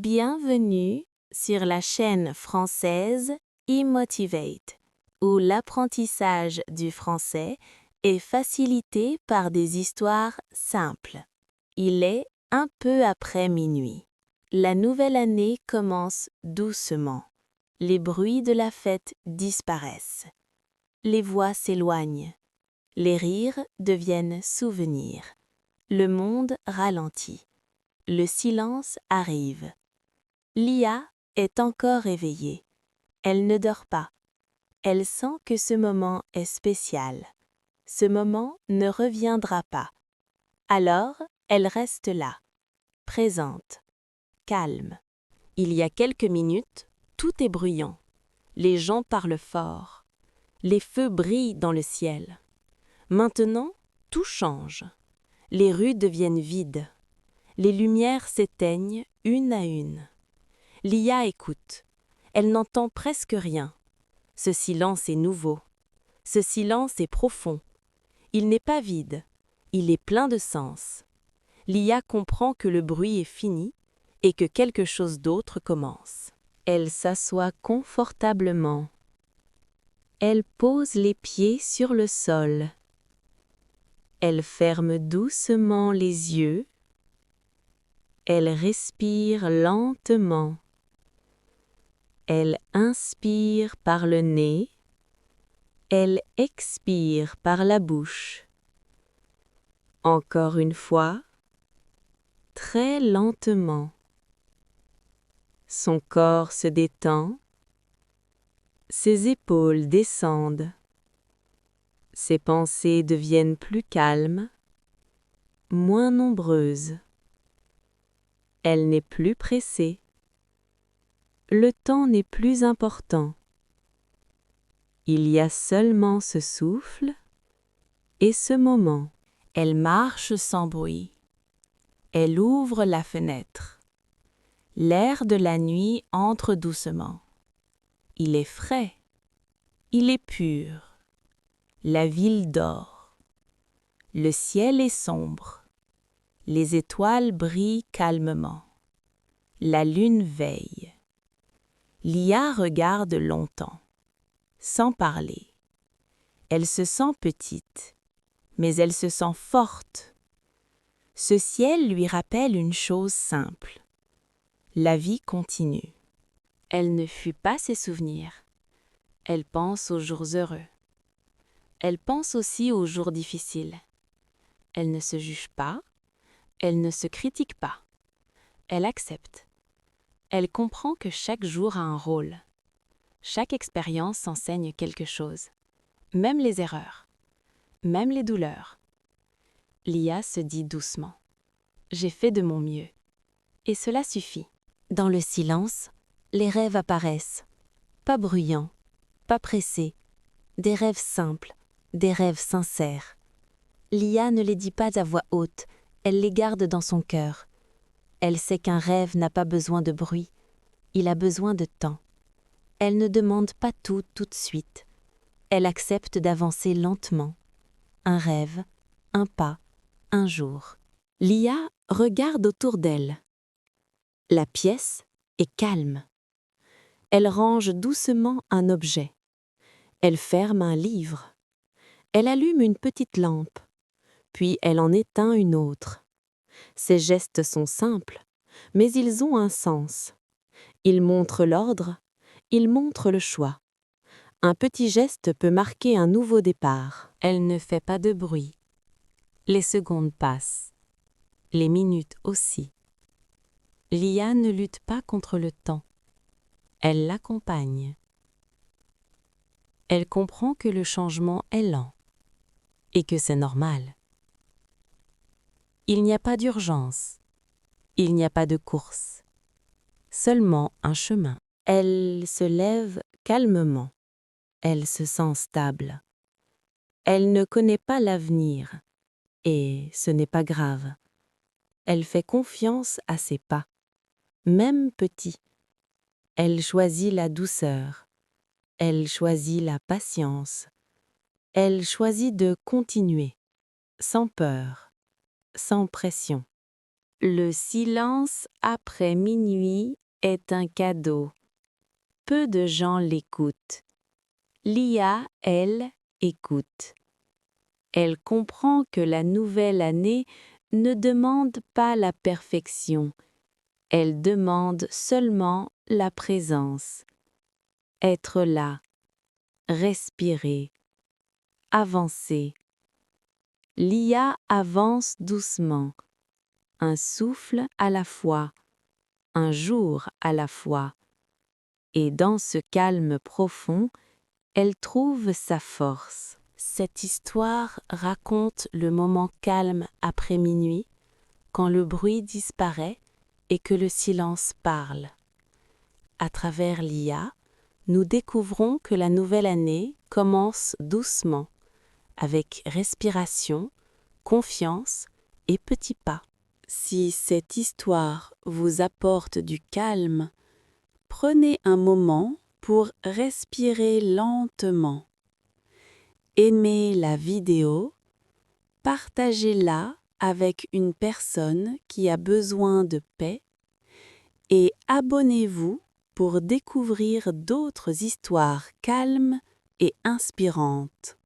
Bienvenue sur la chaîne française eMotivate, où l'apprentissage du français est facilité par des histoires simples. Il est un peu après minuit. La nouvelle année commence doucement. Les bruits de la fête disparaissent. Les voix s'éloignent. Les rires deviennent souvenirs. Le monde ralentit. Le silence arrive. Lia est encore éveillée. Elle ne dort pas. Elle sent que ce moment est spécial. Ce moment ne reviendra pas. Alors, elle reste là, présente, calme. Il y a quelques minutes, tout est bruyant. Les gens parlent fort. Les feux brillent dans le ciel. Maintenant, tout change. Les rues deviennent vides. Les lumières s'éteignent une à une. Lia écoute. Elle n'entend presque rien. Ce silence est nouveau. Ce silence est profond. Il n'est pas vide. Il est plein de sens. Lia comprend que le bruit est fini et que quelque chose d'autre commence. Elle s'assoit confortablement. Elle pose les pieds sur le sol. Elle ferme doucement les yeux. Elle respire lentement. Elle inspire par le nez. Elle expire par la bouche. Encore une fois, très lentement. Son corps se détend. Ses épaules descendent. Ses pensées deviennent plus calmes, moins nombreuses. Elle n'est plus pressée. Le temps n'est plus important. Il y a seulement ce souffle et ce moment. Elle marche sans bruit. Elle ouvre la fenêtre. L'air de la nuit entre doucement. Il est frais. Il est pur. La ville dort. Le ciel est sombre. Les étoiles brillent calmement. La lune veille. Lia regarde longtemps, sans parler. Elle se sent petite, mais elle se sent forte. Ce ciel lui rappelle une chose simple. La vie continue. Elle ne fuit pas ses souvenirs. Elle pense aux jours heureux. Elle pense aussi aux jours difficiles. Elle ne se juge pas. Elle ne se critique pas. Elle accepte. Elle comprend que chaque jour a un rôle. Chaque expérience enseigne quelque chose. Même les erreurs. Même les douleurs. Lia se dit doucement. J'ai fait de mon mieux. Et cela suffit. Dans le silence, les rêves apparaissent. Pas bruyants, pas pressés. Des rêves simples, des rêves sincères. Lia ne les dit pas à voix haute, elle les garde dans son cœur. Elle sait qu'un rêve n'a pas besoin de bruit, il a besoin de temps. Elle ne demande pas tout de suite. Elle accepte d'avancer lentement. Un rêve, un pas, un jour. Lia regarde autour d'elle. La pièce est calme. Elle range doucement un objet. Elle ferme un livre. Elle allume une petite lampe. Puis elle en éteint une autre. Ces gestes sont simples, mais ils ont un sens. Ils montrent l'ordre, ils montrent le choix. Un petit geste peut marquer un nouveau départ. Elle ne fait pas de bruit. Les secondes passent. Les minutes aussi. Lia ne lutte pas contre le temps. Elle l'accompagne. Elle comprend que le changement est lent et que c'est normal. Il n'y a pas d'urgence. Il n'y a pas de course. Seulement un chemin. Elle se lève calmement. Elle se sent stable. Elle ne connaît pas l'avenir, et ce n'est pas grave. Elle fait confiance à ses pas, même petits. Elle choisit la douceur. Elle choisit la patience. Elle choisit de continuer, sans peur, sans pression. Le silence après minuit est un cadeau. Peu de gens l'écoutent. Lia, elle, écoute. Elle comprend que la nouvelle année ne demande pas la perfection. Elle demande seulement la présence. Être là, respirer, avancer. Lia avance doucement, un souffle à la fois, un jour à la fois. Et dans ce calme profond, elle trouve sa force. Cette histoire raconte le moment calme après minuit, quand le bruit disparaît et que le silence parle. À travers Lia, nous découvrons que la nouvelle année commence doucement, avec respiration, confiance et petits pas. Si cette histoire vous apporte du calme, prenez un moment pour respirer lentement. Aimez la vidéo, partagez-la avec une personne qui a besoin de paix et abonnez-vous pour découvrir d'autres histoires calmes et inspirantes.